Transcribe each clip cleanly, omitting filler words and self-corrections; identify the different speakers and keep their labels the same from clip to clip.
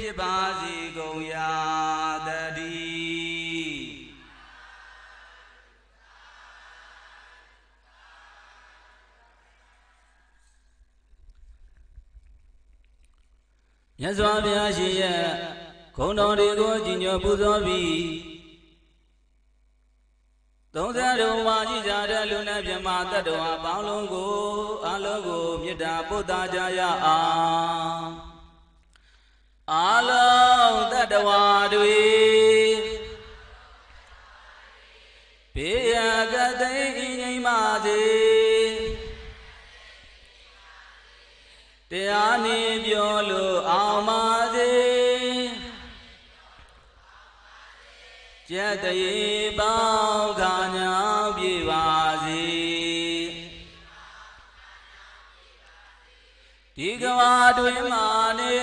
Speaker 1: ဖြစ်ပါစေကုန်ရာတည်းမြတ်စွာဘုရားရှင်ရဲ့ခုံတော်တွေကိုကြည်ညိုပူဇော်ပြီး30တော်ဝါကြည်ကြတဲ့လူနဲ့မြမတတ္တဝါပေါင်းလုံးကိုအလုံးကိုမေတ္တာပို့သကြရအောင်အလုံးတတ္တဝါတွေဘေးရကတိငြိမ်းပါစေတရားနေပြောလို့အောင်ပါစေကျက်တရေပေါင်းခါညာပြေပါစေဒီကဘာတွင်မာနေ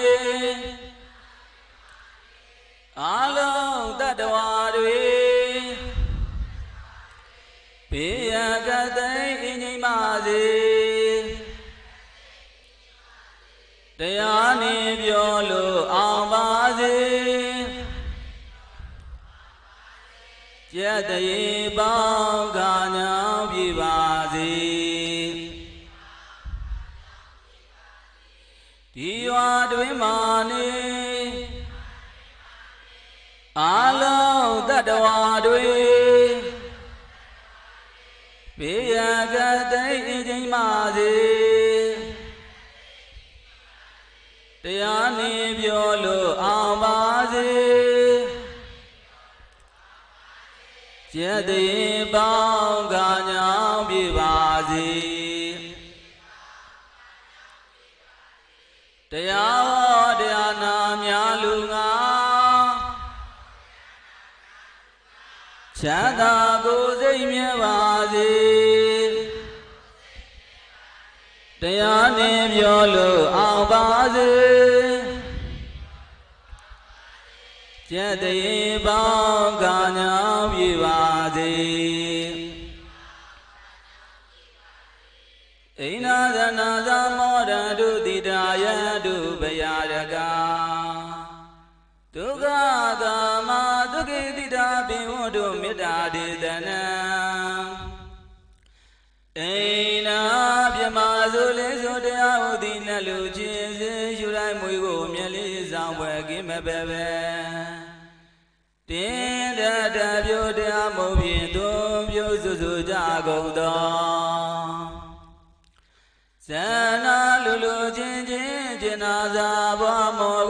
Speaker 1: အလုံးတတ္တဝါတွေဘေးရန်ကသိငြိမ်းပါစေတရားနေပြောလို့အောင်ပါစေကျက်တရေပေါင်းခါညာပြေပါစေဒီရွာတွင်မာနေအလုံးတတ္တဝါတွေဘေးရန်ကသိငြိမ်းပါစေတရားနေပြောလို့အောင်ပါစေကျက်တရေပေါင်းခါညာပြေပါစေတရားဟောတရားနာများလူငါချမ်းသာကိုယ်စိတ်မြဲပါစေတရားနေပြောလို့အောင်ပါစေကျက်တရေပေါင်းခါညာပြေပါစေအိနာသနာသမောဒတုတိတာယတုဘယရကဒုက္ခကာမဒုက္ခိတိတာဘိဝတ္တုမေတ္တာဒေသနံအိနာပြမဆိုလေးဆိုတရားဟုသည်နဲ့လူချင်းစေယူတိုင်းမွေကိုမြက်လေးဆောင်ပွဲကင်းမပဲပဲတင်းတတပြိုတရားမုံဖြင့်သွန်ပြိုစုစုကြကုန်သောဇဏလူလူချင်းချင်းကျင်နာသာဘွားမော